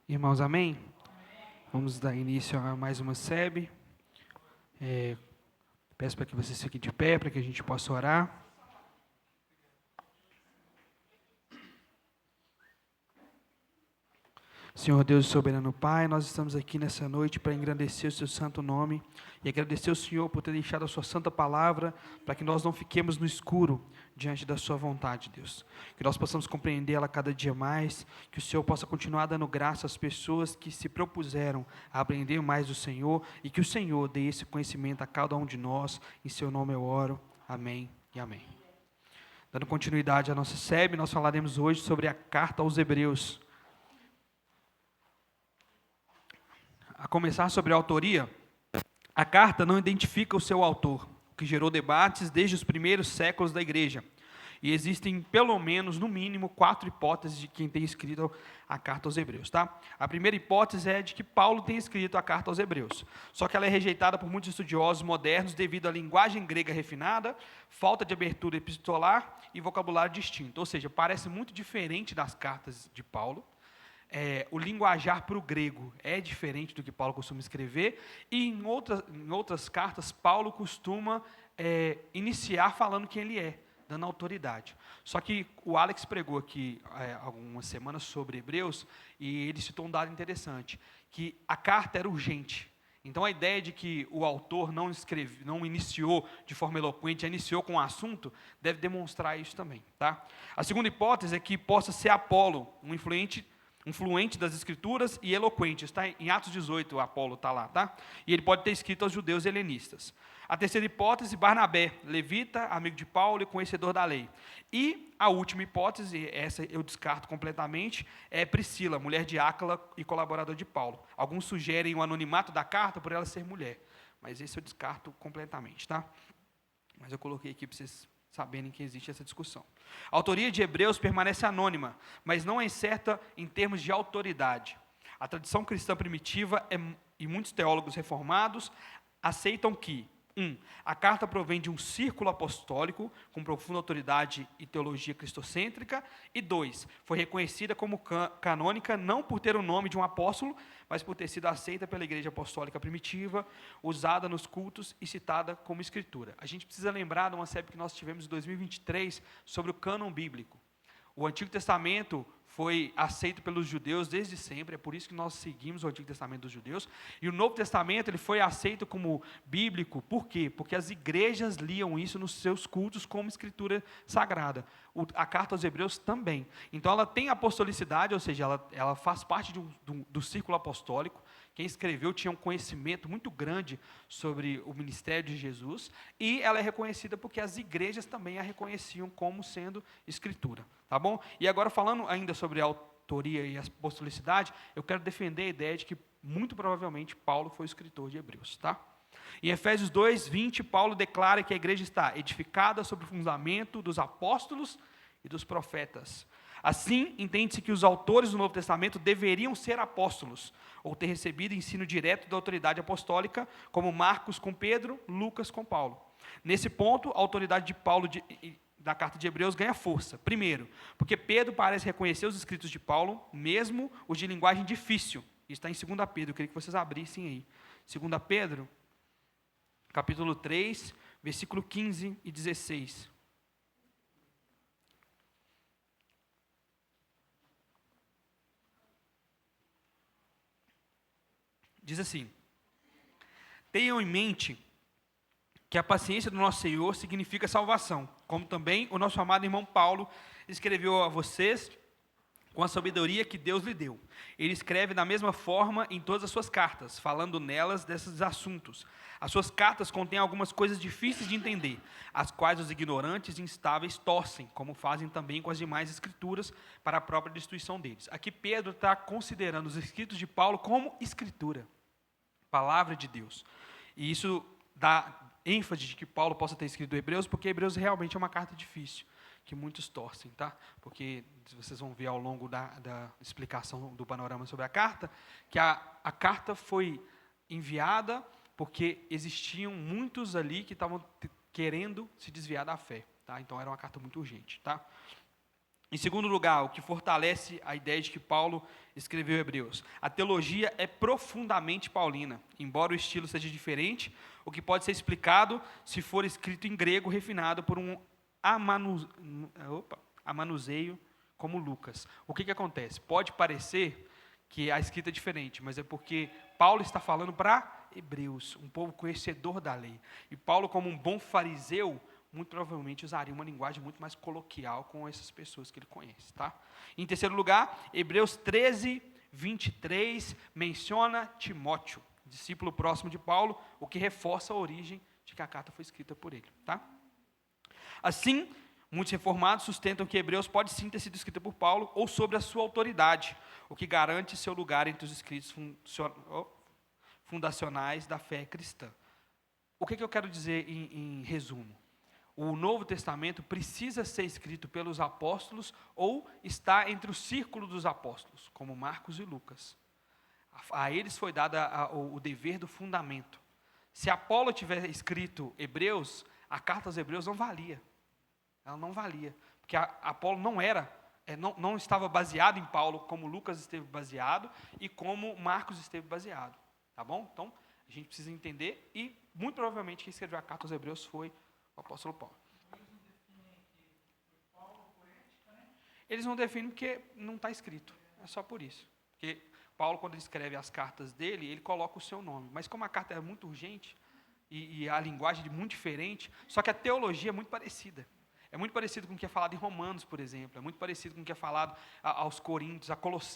Irmãos, amém? Vamos dar início a mais uma SEB. Peço para que vocês fiquem de pé, para que a gente possa orar. Senhor Deus e soberano Pai, nós estamos aqui nessa noite para engrandecer o seu santo nome e agradecer ao Senhor por ter deixado a sua santa palavra para que nós não fiquemos no escuro diante da sua vontade, Deus. Que nós possamos compreendê-la cada dia mais, que o Senhor possa continuar dando graça às pessoas que se propuseram a aprender mais do Senhor e que o Senhor dê esse conhecimento a cada um de nós. Em seu nome eu oro. Amém e amém. Dando continuidade à nossa SEB, nós falaremos hoje sobre a carta aos Hebreus. A começar sobre a autoria, a carta não identifica o seu autor, o que gerou debates desde os primeiros séculos da igreja. E existem, pelo menos, no mínimo, 4 hipóteses de quem tem escrito a carta aos Hebreus. Tá? A primeira hipótese é de que Paulo tem escrito a carta aos Hebreus. Só que ela é rejeitada por muitos estudiosos modernos devido à linguagem grega refinada, falta de abertura epistolar e vocabulário distinto. Ou seja, parece muito diferente das cartas de Paulo. O linguajar para o grego é diferente do que Paulo costuma escrever, e em outras cartas, Paulo costuma iniciar falando quem ele é, dando autoridade. Só que o Alex pregou aqui algumas semanas sobre Hebreus, e ele citou um dado interessante, que a carta era urgente. Então a ideia de que o autor não iniciou de forma eloquente, iniciou com o assunto, deve demonstrar isso também. Tá? A segunda hipótese é que possa ser Apolo, um fluente das escrituras e eloquente. Está em Atos 18, o Apolo está lá, tá? E ele pode ter escrito aos judeus helenistas. A terceira hipótese, Barnabé, levita, amigo de Paulo e conhecedor da lei. E a última hipótese, essa eu descarto completamente, é Priscila, mulher de Áquila e colaborador de Paulo. Alguns sugerem o anonimato da carta por ela ser mulher, mas esse eu descarto completamente, tá? Mas eu coloquei aqui para vocês saberem que existe essa discussão. A autoria de Hebreus permanece anônima, mas não é incerta em termos de autoridade. A tradição cristã primitiva e muitos teólogos reformados aceitam que, 1. A carta provém de um círculo apostólico com profunda autoridade e teologia cristocêntrica, e 2. Foi reconhecida como canônica não por ter o nome de um apóstolo, mas por ter sido aceita pela igreja apostólica primitiva, usada nos cultos e citada como escritura. A gente precisa lembrar de uma série que nós tivemos em 2023 sobre o cânon bíblico. O Antigo Testamento foi aceito pelos judeus desde sempre, é por isso que nós seguimos o Antigo Testamento dos judeus, e o Novo Testamento ele foi aceito como bíblico, por quê? Porque as igrejas liam isso nos seus cultos como escritura sagrada. A carta aos Hebreus também. Então ela tem apostolicidade, ou seja, ela faz parte do círculo apostólico. Quem escreveu tinha um conhecimento muito grande sobre o ministério de Jesus, e ela é reconhecida porque as igrejas também a reconheciam como sendo escritura, tá bom? E agora falando ainda sobre a autoria e a apostolicidade, eu quero defender a ideia de que muito provavelmente Paulo foi o escritor de Hebreus, tá? Em Efésios 2:20, Paulo declara que a igreja está edificada sobre o fundamento dos apóstolos e dos profetas. Assim, entende-se que os autores do Novo Testamento deveriam ser apóstolos, ou ter recebido ensino direto da autoridade apostólica, como Marcos com Pedro, Lucas com Paulo. Nesse ponto, a autoridade de Paulo da carta de Hebreus ganha força. Primeiro, porque Pedro parece reconhecer os escritos de Paulo, mesmo os de linguagem difícil. Isso está em 2 Pedro, eu queria que vocês abrissem aí. 2 Pedro, capítulo 3, versículo 15 e 16. Diz assim: tenham em mente que a paciência do nosso Senhor significa salvação, como também o nosso amado irmão Paulo escreveu a vocês com a sabedoria que Deus lhe deu. Ele escreve da mesma forma em todas as suas cartas, falando nelas desses assuntos. As suas cartas contêm algumas coisas difíceis de entender, as quais os ignorantes e instáveis torcem, como fazem também com as demais escrituras, para a própria destruição deles. Aqui Pedro está considerando os escritos de Paulo como escritura, palavra de Deus. E isso dá ênfase de que Paulo possa ter escrito Hebreus, porque Hebreus realmente é uma carta difícil, que muitos torcem, tá? Porque vocês vão ver ao longo da explicação do panorama sobre a carta, que a carta foi enviada porque existiam muitos ali que estavam querendo se desviar da fé, tá? Então era uma carta muito urgente, tá? Em segundo lugar, o que fortalece a ideia de que Paulo escreveu Hebreus. A teologia é profundamente paulina, embora o estilo seja diferente, o que pode ser explicado se for escrito em grego refinado por um amanuseio como Lucas. O que acontece? Pode parecer que a escrita é diferente, mas é porque Paulo está falando para hebreus, um povo conhecedor da lei. E Paulo, como um bom fariseu, muito provavelmente usaria uma linguagem muito mais coloquial com essas pessoas que ele conhece. Tá? Em terceiro lugar, Hebreus 13, 23, menciona Timóteo, discípulo próximo de Paulo, o que reforça a origem de que a carta foi escrita por ele. Tá? Assim, muitos reformados sustentam que Hebreus pode sim ter sido escrita por Paulo ou sobre a sua autoridade, o que garante seu lugar entre os escritos fundacionais da fé cristã. O que eu quero dizer em resumo? O Novo Testamento precisa ser escrito pelos apóstolos ou está entre o círculo dos apóstolos, como Marcos e Lucas. A eles foi dado o dever do fundamento. Se Apolo tivesse escrito Hebreus, a carta aos Hebreus não valia. Ela não valia, porque Apolo não estava baseado em Paulo, como Lucas esteve baseado e como Marcos esteve baseado. Tá bom? Então, a gente precisa entender, e muito provavelmente quem escreveu a carta aos Hebreus foi o apóstolo Paulo. Eles não definem porque não está escrito, é só por isso. Porque Paulo, quando ele escreve as cartas dele, ele coloca o seu nome, mas como a carta é muito urgente, e a linguagem é muito diferente, só que a teologia é muito parecida. É muito parecido com o que é falado em Romanos, por exemplo. É muito parecido com o que é falado aos Coríntios,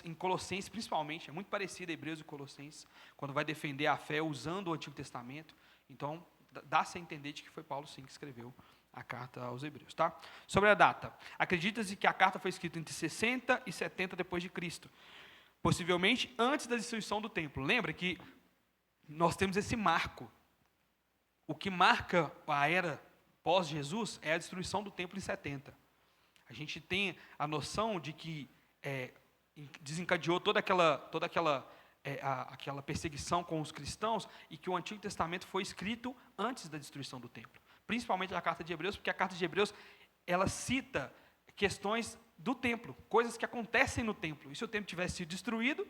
em Colossenses, principalmente. É muito parecido a Hebreus e Colossenses, quando vai defender a fé usando o Antigo Testamento. Então, dá-se a entender de que foi Paulo, sim, que escreveu a carta aos Hebreus. Tá? Sobre a data. Acredita-se que a carta foi escrita entre 60 e 70 depois de Cristo. Possivelmente antes da destruição do templo. Lembra que nós temos esse marco. O que marca a era pós-Jesus é a destruição do templo em 70. A gente tem a noção de que desencadeou toda aquela perseguição com os cristãos e que o Antigo Testamento foi escrito antes da destruição do templo. Principalmente a carta de Hebreus, porque a carta de Hebreus ela cita questões do templo, coisas que acontecem no templo. E se o templo tivesse sido destruído,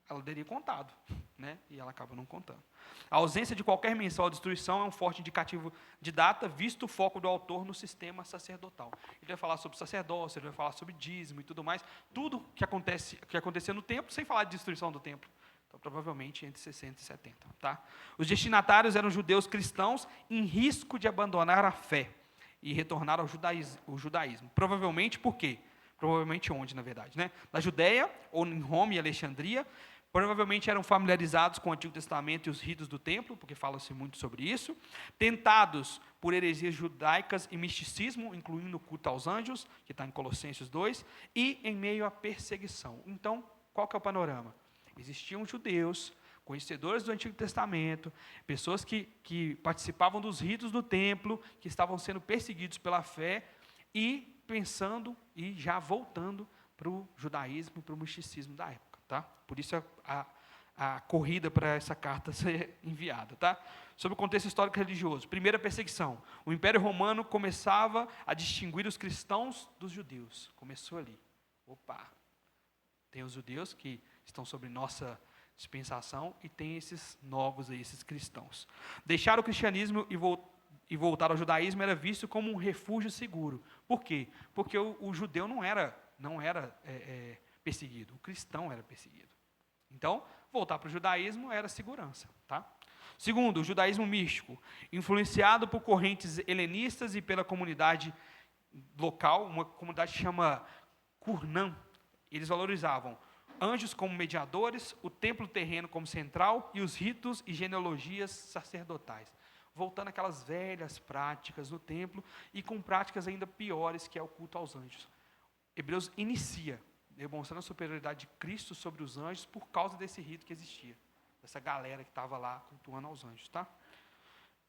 ela teria contado, né? E ela acaba não contando. A ausência de qualquer menção à destruição é um forte indicativo de data, visto o foco do autor no sistema sacerdotal. Ele vai falar sobre sacerdócio, ele vai falar sobre dízimo e tudo mais, tudo que acontecia no templo, sem falar de destruição do templo. Então, provavelmente entre 60 e 70. Tá? Os destinatários eram judeus cristãos em risco de abandonar a fé e retornar ao judaísmo. Provavelmente por quê? Provavelmente onde, na verdade? Né? Na Judéia, ou em Roma e Alexandria. Provavelmente eram familiarizados com o Antigo Testamento e os ritos do templo, porque fala-se muito sobre isso. Tentados por heresias judaicas e misticismo, incluindo o culto aos anjos, que está em Colossenses 2, e em meio à perseguição. Então, qual que é o panorama? Existiam judeus, conhecedores do Antigo Testamento, pessoas que participavam dos ritos do templo, que estavam sendo perseguidos pela fé, e pensando e já voltando para o judaísmo e para o misticismo da época. Tá? Por isso a corrida para essa carta ser enviada. Tá? Sobre o contexto histórico religioso. Primeira perseguição. O Império Romano começava a distinguir os cristãos dos judeus. Começou ali. Opa! Tem os judeus que estão sob nossa dispensação e tem esses novos aí, esses cristãos. Deixar o cristianismo e voltar ao judaísmo era visto como um refúgio seguro. Por quê? Porque o judeu não era perseguido, o cristão era perseguido. Então, voltar para o judaísmo era segurança. Tá? Segundo, o judaísmo místico, influenciado por correntes helenistas e pela comunidade local, uma comunidade que chama Qumran. Eles valorizavam anjos como mediadores, o templo terreno como central e os ritos e genealogias sacerdotais. Voltando àquelas velhas práticas do templo e com práticas ainda piores, que é o culto aos anjos. Hebreus inicia demonstrando a superioridade de Cristo sobre os anjos por causa desse rito que existia, dessa galera que estava lá cultuando aos anjos. Tá?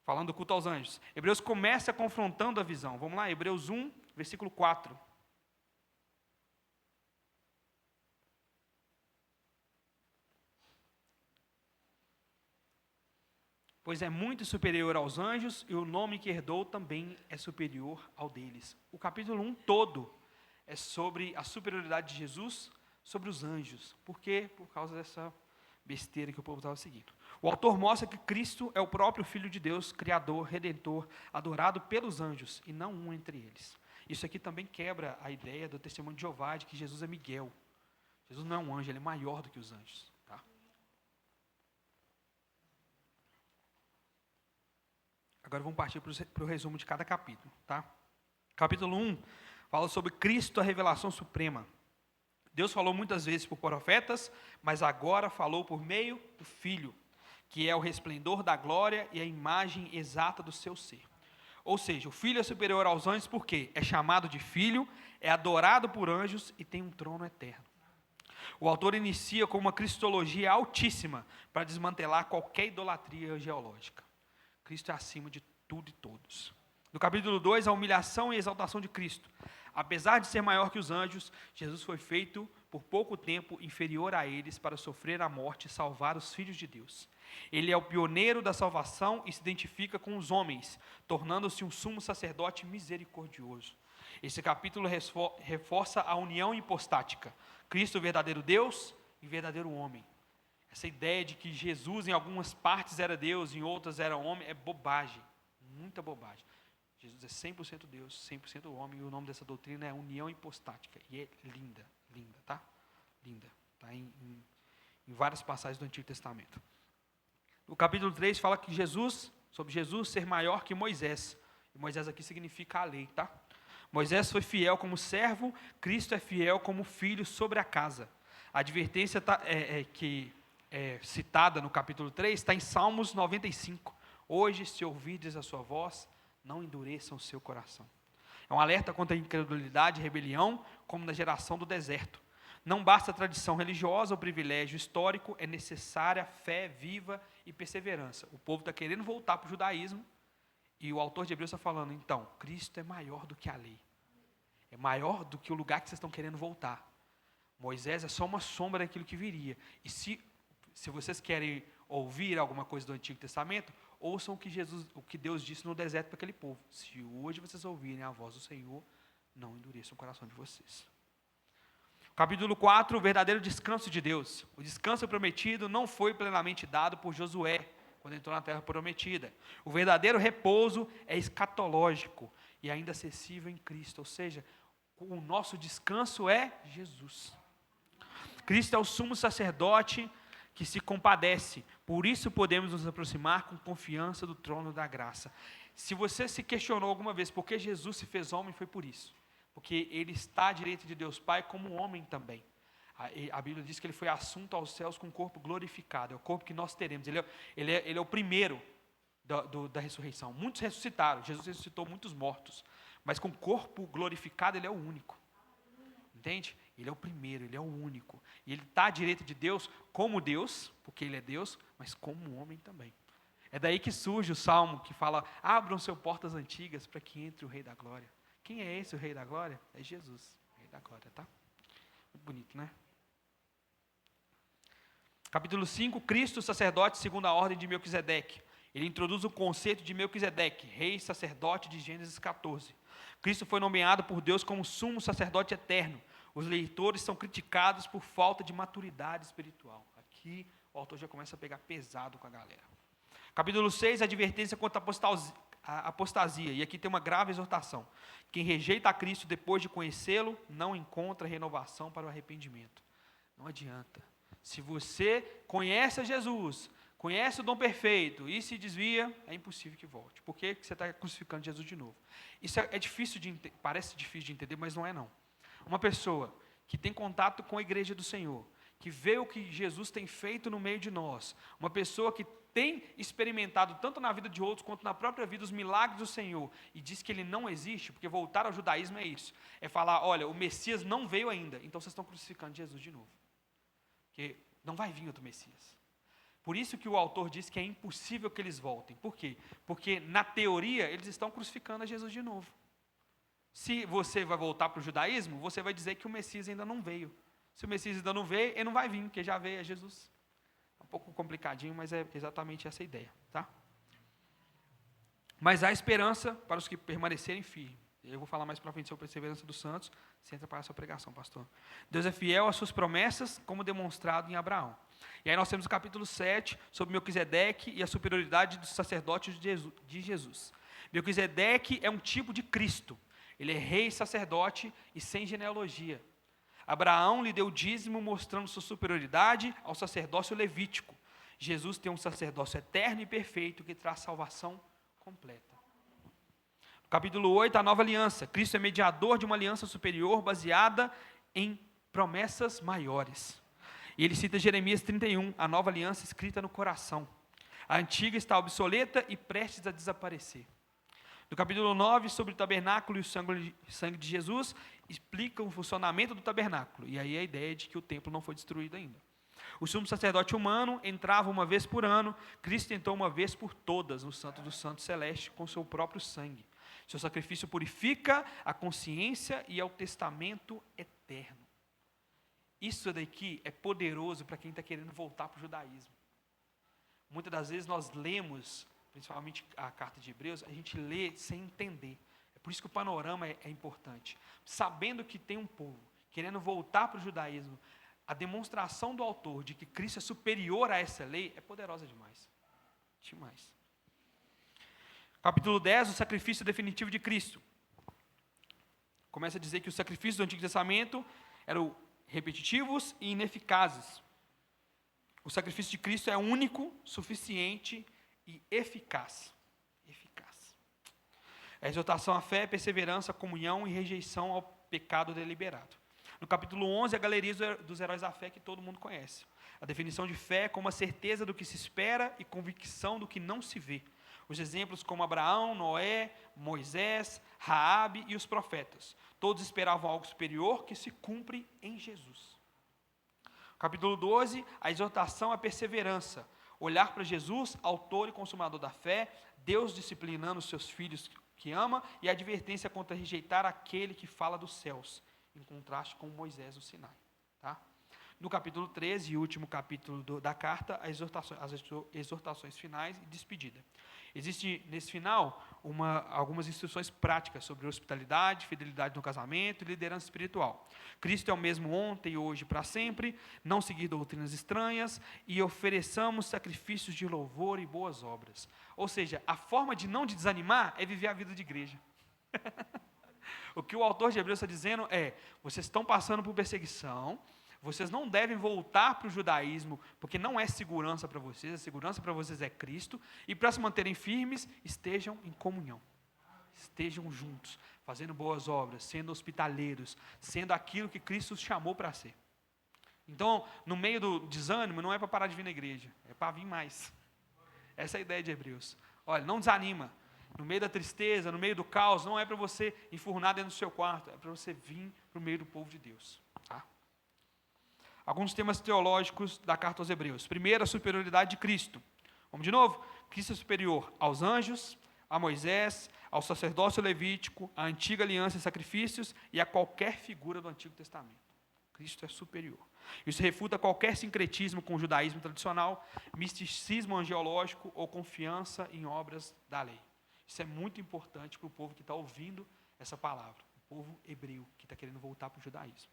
Falando do culto aos anjos. Hebreus começa confrontando a visão. Vamos lá, Hebreus 1, versículo 4. Pois é muito superior aos anjos, e o nome que herdou também é superior ao deles. O capítulo 1 todo é sobre a superioridade de Jesus sobre os anjos. Por quê? Por causa dessa besteira que o povo estava seguindo. O autor mostra que Cristo é o próprio Filho de Deus, Criador, Redentor, adorado pelos anjos, e não um entre eles. Isso aqui também quebra a ideia do testemunho de Jeová, de que Jesus é Miguel. Jesus não é um anjo, ele é maior do que os anjos. Tá? Agora vamos partir para o resumo de cada capítulo. Tá? Capítulo 1 fala sobre Cristo, a revelação suprema. Deus falou muitas vezes por profetas, mas agora falou por meio do Filho, que é o resplendor da glória e a imagem exata do seu ser. Ou seja, o Filho é superior aos anjos porque é chamado de Filho, é adorado por anjos e tem um trono eterno. O autor inicia com uma cristologia altíssima para desmantelar qualquer idolatria geológica. Cristo é acima de tudo e todos. No capítulo 2, a humilhação e exaltação de Cristo. Apesar de ser maior que os anjos, Jesus foi feito por pouco tempo inferior a eles para sofrer a morte e salvar os filhos de Deus. Ele é o pioneiro da salvação e se identifica com os homens, tornando-se um sumo sacerdote misericordioso. Esse capítulo reforça a união hipostática. Cristo, verdadeiro Deus e verdadeiro homem. Essa ideia de que Jesus em algumas partes era Deus, em outras era homem, é bobagem, muita bobagem. Jesus é 100% Deus, 100% homem, e o nome dessa doutrina é união hipostática, e é linda, tá? Linda, tá em várias passagens do Antigo Testamento. O capítulo 3 fala que sobre Jesus ser maior que Moisés, e Moisés aqui significa a lei, tá? Moisés foi fiel como servo, Cristo é fiel como filho sobre a casa. A advertência que é citada no capítulo 3 está em Salmos 95. Hoje, se ouvirdes a sua voz, não endureçam o seu coração. É um alerta contra a incredulidade e rebelião, como na geração do deserto. Não basta a tradição religiosa ou privilégio histórico, é necessária fé viva e perseverança. O povo está querendo voltar para o judaísmo, e o autor de Hebreus está falando, então, Cristo é maior do que a lei. É maior do que o lugar que vocês estão querendo voltar. Moisés é só uma sombra daquilo que viria. E se vocês querem ouvir alguma coisa do Antigo Testamento, ouçam o que Deus disse no deserto para aquele povo. Se hoje vocês ouvirem a voz do Senhor, não endureçam o coração de vocês. Capítulo 4, o verdadeiro descanso de Deus. O descanso prometido não foi plenamente dado por Josué, quando entrou na terra prometida. O verdadeiro repouso é escatológico e ainda acessível em Cristo, ou seja, o nosso descanso é Jesus. Cristo é o sumo sacerdote que se compadece, por isso podemos nos aproximar com confiança do trono da graça. Se você se questionou alguma vez por que Jesus se fez homem, foi por isso, porque ele está à direita de Deus Pai como homem também. A Bíblia diz que ele foi assunto aos céus com um corpo glorificado, é o corpo que nós teremos, ele é o primeiro da ressurreição. Muitos ressuscitaram, Jesus ressuscitou muitos mortos, mas com corpo glorificado ele é o único. Entende? Ele é o primeiro, ele é o único. E ele está à direita de Deus como Deus, porque ele é Deus, mas como homem também. É daí que surge o salmo que fala, abram-se portas antigas para que entre o Rei da Glória. Quem é esse o Rei da Glória? É Jesus, Rei da Glória, tá? Muito bonito, né? Capítulo 5, Cristo, sacerdote segundo a ordem de Melquisedeque. Ele introduz o conceito de Melquisedeque, rei e sacerdote de Gênesis 14. Cristo foi nomeado por Deus como sumo sacerdote eterno. Os leitores são criticados por falta de maturidade espiritual. Aqui o autor já começa a pegar pesado com a galera. Capítulo 6, advertência contra a apostasia. E aqui tem uma grave exortação. Quem rejeita a Cristo depois de conhecê-lo, não encontra renovação para o arrependimento. Não adianta. Se você conhece a Jesus, conhece o dom perfeito e se desvia, é impossível que volte. Por que você está crucificando Jesus de novo? Isso é difícil parece difícil de entender, mas não é não. Uma pessoa que tem contato com a igreja do Senhor, que vê o que Jesus tem feito no meio de nós, uma pessoa que tem experimentado tanto na vida de outros quanto na própria vida os milagres do Senhor e diz que ele não existe, porque voltar ao judaísmo é isso, é falar, olha, o Messias não veio ainda, então vocês estão crucificando Jesus de novo, porque não vai vir outro Messias. Por isso que o autor diz que é impossível que eles voltem. Por quê? Porque na teoria eles estão crucificando a Jesus de novo. Se você vai voltar para o judaísmo, você vai dizer que o Messias ainda não veio. Se o Messias ainda não veio, ele não vai vir, porque já veio, é Jesus. É um pouco complicadinho, mas é exatamente essa a ideia. Tá? Mas há esperança para os que permanecerem firmes. Eu vou falar mais para frente sobre a perseverança dos santos, sem atrapalhar a sua pregação, pastor. Deus é fiel às suas promessas, como demonstrado em Abraão. E aí nós temos o capítulo 7, sobre Melquisedeque e a superioridade dos sacerdotes de Jesus. Melquisedeque é um tipo de Cristo. Ele é rei, sacerdote e sem genealogia. Abraão lhe deu o dízimo, mostrando sua superioridade ao sacerdócio levítico. Jesus tem um sacerdócio eterno e perfeito que traz salvação completa. No capítulo 8, a nova aliança. Cristo é mediador de uma aliança superior baseada em promessas maiores. E ele cita Jeremias 31, a nova aliança escrita no coração. A antiga está obsoleta e prestes a desaparecer. No capítulo 9, sobre o tabernáculo e o sangue de Jesus, explica o funcionamento do tabernáculo. E aí a ideia de que o templo não foi destruído ainda. O sumo sacerdote humano entrava uma vez por ano, Cristo entrou uma vez por todas no Santo dos Santos Celeste com seu próprio sangue. Seu sacrifício purifica a consciência e é o testamento eterno. Isso daqui é poderoso para quem está querendo voltar para o judaísmo. Muitas das vezes nós lemos, principalmente a carta de Hebreus, a gente lê sem entender. É por isso que o panorama é importante. Sabendo que tem um povo querendo voltar para o judaísmo, a demonstração do autor de que Cristo é superior a essa lei é poderosa demais. Demais. Capítulo 10, o sacrifício definitivo de Cristo. Começa a dizer que os sacrifícios do Antigo Testamento eram repetitivos e ineficazes. O sacrifício de Cristo é único, suficiente e eficaz. Eficaz. A exortação à fé, perseverança, comunhão e rejeição ao pecado deliberado. No capítulo 11, a galeria dos heróis da fé que todo mundo conhece. A definição de fé como a certeza do que se espera e convicção do que não se vê. Os exemplos como Abraão, Noé, Moisés, Raabe e os profetas. Todos esperavam algo superior que se cumpre em Jesus. Capítulo 12, a exortação à perseverança. Olhar para Jesus, autor e consumador da fé, Deus disciplinando os seus filhos que ama, e a advertência contra rejeitar aquele que fala dos céus, em contraste com Moisés no Sinai. Tá? No capítulo 13, último capítulo da carta, as exortações finais e despedida. Existe, nesse final, algumas instruções práticas sobre hospitalidade, fidelidade no casamento e liderança espiritual. Cristo é o mesmo ontem, hoje e para sempre, não seguir doutrinas estranhas e ofereçamos sacrifícios de louvor e boas obras. Ou seja, a forma de não desanimar é viver a vida de igreja. O que o autor de Hebreus está dizendo é, vocês estão passando por perseguição, vocês não devem voltar para o judaísmo, porque não é segurança para vocês, a segurança para vocês é Cristo, e para se manterem firmes, estejam em comunhão, estejam juntos, fazendo boas obras, sendo hospitaleiros, sendo aquilo que Cristo os chamou para ser. Então, no meio do desânimo, não é para parar de vir na igreja, é para vir mais. Essa é a ideia de Hebreus. Olha, não desanima. No meio da tristeza, no meio do caos, não é para você enfurnar dentro do seu quarto, é para você vir para o meio do povo de Deus. Tá? Alguns temas teológicos da carta aos Hebreus. Primeiro, a superioridade de Cristo. Vamos de novo? Cristo é superior aos anjos, a Moisés, ao sacerdócio levítico, à antiga aliança e sacrifícios e a qualquer figura do Antigo Testamento. Cristo é superior. Isso refuta qualquer sincretismo com o judaísmo tradicional, misticismo angelológico ou confiança em obras da lei. Isso é muito importante para o povo que está ouvindo essa palavra, o povo hebreu que está querendo voltar para o judaísmo.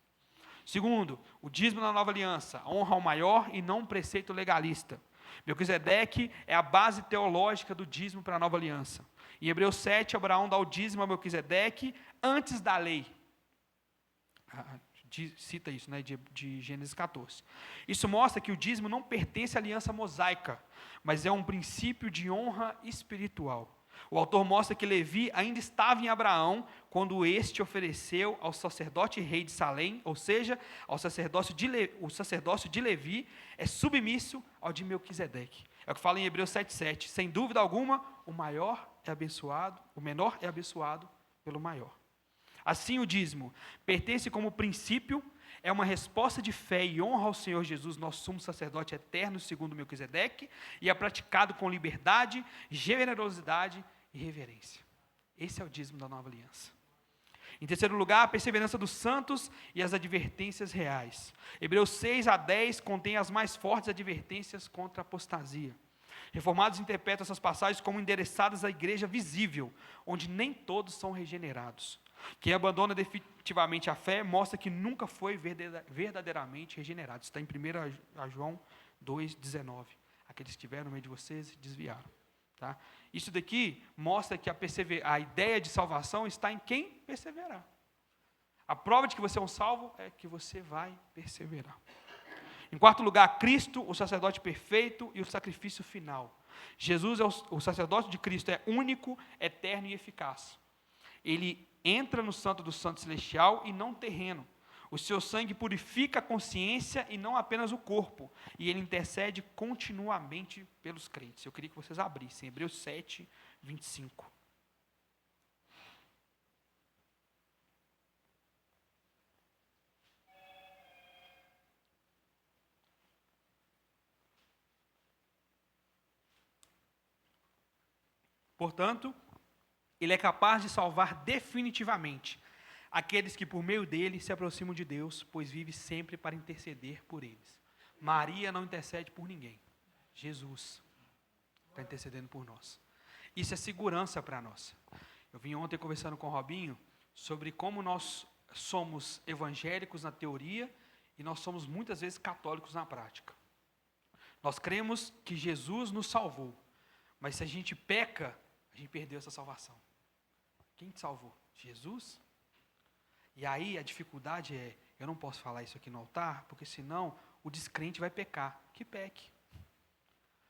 Segundo, o dízimo na nova aliança, honra ao maior e não um preceito legalista. Melquisedeque é a base teológica do dízimo para a nova aliança. Em Hebreus 7, Abraão dá o dízimo a Melquisedeque antes da lei. Cita isso, né, de Gênesis 14. Isso mostra que o dízimo não pertence à aliança mosaica, mas é um princípio de honra espiritual. O autor mostra que Levi ainda estava em Abraão quando este ofereceu ao sacerdote rei de Salém, ou seja, ao sacerdócio o sacerdócio de Levi é submisso ao de Melquisedeque. É o que fala em Hebreus 7,7. Sem dúvida alguma, o menor é abençoado pelo maior. Assim, o dízimo pertence como princípio, é uma resposta de fé e honra ao Senhor Jesus, nosso sumo sacerdote eterno, segundo Melquisedeque, e é praticado com liberdade, generosidade e reverência. Esse é o dízimo da nova aliança. Em terceiro lugar, a perseverança dos santos e as advertências reais. Hebreus 6 a 10 contém as mais fortes advertências contra a apostasia. Reformados interpretam essas passagens como endereçadas à igreja visível, onde nem todos são regenerados. Quem abandona definitivamente a fé mostra que nunca foi verdadeiramente regenerado. Está em 1 João 2,19. Aqueles que estiveram no meio de vocês desviaram. Tá? Isso daqui mostra que a ideia de salvação está em quem perseverar. A prova de que você é um salvo é que você vai perseverar. Em quarto lugar, Cristo, o sacerdote perfeito e o sacrifício final. Jesus, o sacerdote de Cristo, é único, eterno e eficaz. Ele entra no santo do santo celestial e não terreno. O seu sangue purifica a consciência e não apenas o corpo. E ele intercede continuamente pelos crentes. Eu queria que vocês abrissem Hebreus 7, 25. Portanto, ele é capaz de salvar definitivamente aqueles que por meio dele se aproximam de Deus, pois vive sempre para interceder por eles. Maria não intercede por ninguém. Jesus está intercedendo por nós. Isso é segurança para nós. Eu vim ontem conversando com o Robinho sobre como nós somos evangélicos na teoria e nós somos muitas vezes católicos na prática. Nós cremos que Jesus nos salvou, mas se a gente peca, a gente perdeu essa salvação. Quem te salvou? Jesus? E aí a dificuldade é, eu não posso falar isso aqui no altar, porque senão o descrente vai pecar. Que peque.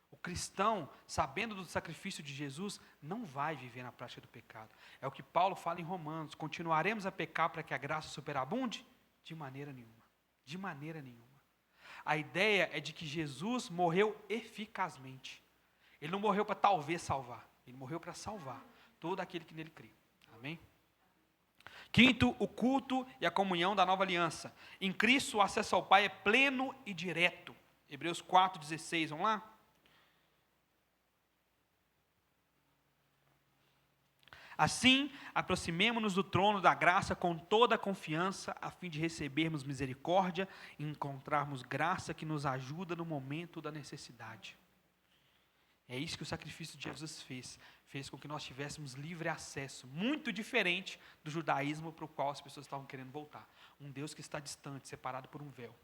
O cristão, sabendo do sacrifício de Jesus, não vai viver na prática do pecado. É o que Paulo fala em Romanos. Continuaremos a pecar para que a graça superabunde? De maneira nenhuma. De maneira nenhuma. A ideia é de que Jesus morreu eficazmente. Ele não morreu para talvez salvar. Ele morreu para salvar todo aquele que nele crê. Amém? Quinto, o culto e a comunhão da nova aliança. Em Cristo, o acesso ao Pai é pleno e direto. Hebreus 4,16, vamos lá? Assim, aproximemo-nos do trono da graça com toda a confiança, a fim de recebermos misericórdia e encontrarmos graça que nos ajuda no momento da necessidade. É isso que o sacrifício de Jesus fez. Fez com que nós tivéssemos livre acesso, muito diferente do judaísmo para o qual as pessoas estavam querendo voltar. Um Deus que está distante, separado por um véu.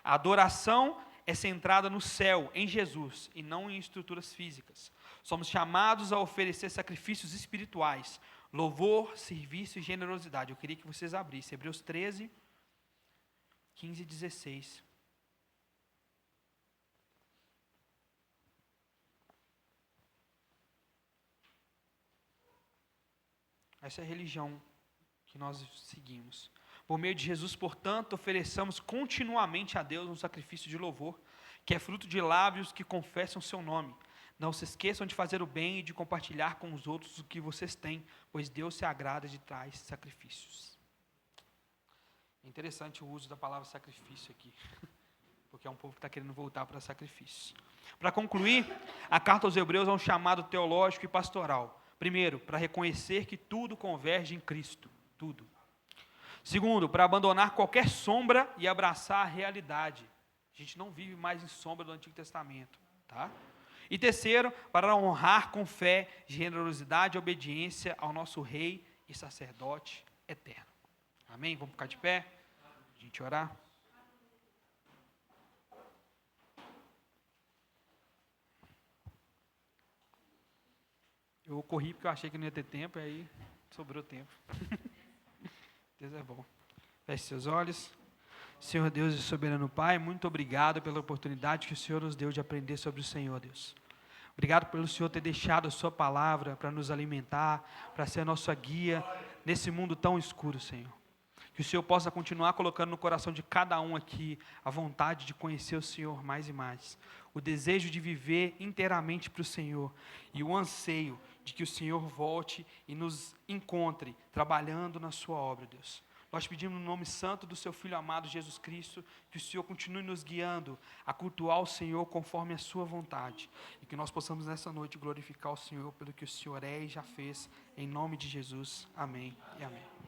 A adoração é centrada no céu, em Jesus, e não em estruturas físicas. Somos chamados a oferecer sacrifícios espirituais, louvor, serviço e generosidade. Eu queria que vocês abrissem Hebreus 13, 15 e 16. Essa é a religião que nós seguimos. Por meio de Jesus, portanto, ofereçamos continuamente a Deus um sacrifício de louvor, que é fruto de lábios que confessam o seu nome. Não se esqueçam de fazer o bem e de compartilhar com os outros o que vocês têm, pois Deus se agrada de tais sacrifícios. É interessante o uso da palavra sacrifício aqui, porque é um povo que está querendo voltar para sacrifícios. Para concluir, a carta aos Hebreus é um chamado teológico e pastoral. Primeiro, para reconhecer que tudo converge em Cristo, tudo. Segundo, para abandonar qualquer sombra e abraçar a realidade. A gente não vive mais em sombra do Antigo Testamento, tá? E terceiro, para honrar com fé, generosidade e obediência ao nosso Rei e Sacerdote eterno. Amém? Vamos ficar de pé? A gente orar? Eu corri porque eu achei que não ia ter tempo, e aí sobrou tempo. Deus é bom. Feche seus olhos. Senhor Deus e soberano Pai, muito obrigado pela oportunidade que o Senhor nos deu de aprender sobre o Senhor, Deus. Obrigado pelo Senhor ter deixado a sua palavra para nos alimentar, para ser a nossa guia nesse mundo tão escuro, Senhor. Que o Senhor possa continuar colocando no coração de cada um aqui a vontade de conhecer o Senhor mais e mais. O desejo de viver inteiramente para o Senhor e o anseio de que o Senhor volte e nos encontre trabalhando na sua obra, Deus. Nós pedimos no nome santo do seu Filho amado Jesus Cristo, que o Senhor continue nos guiando a cultuar o Senhor conforme a sua vontade. E que nós possamos nessa noite glorificar o Senhor pelo que o Senhor é e já fez, em nome de Jesus. Amém e amém.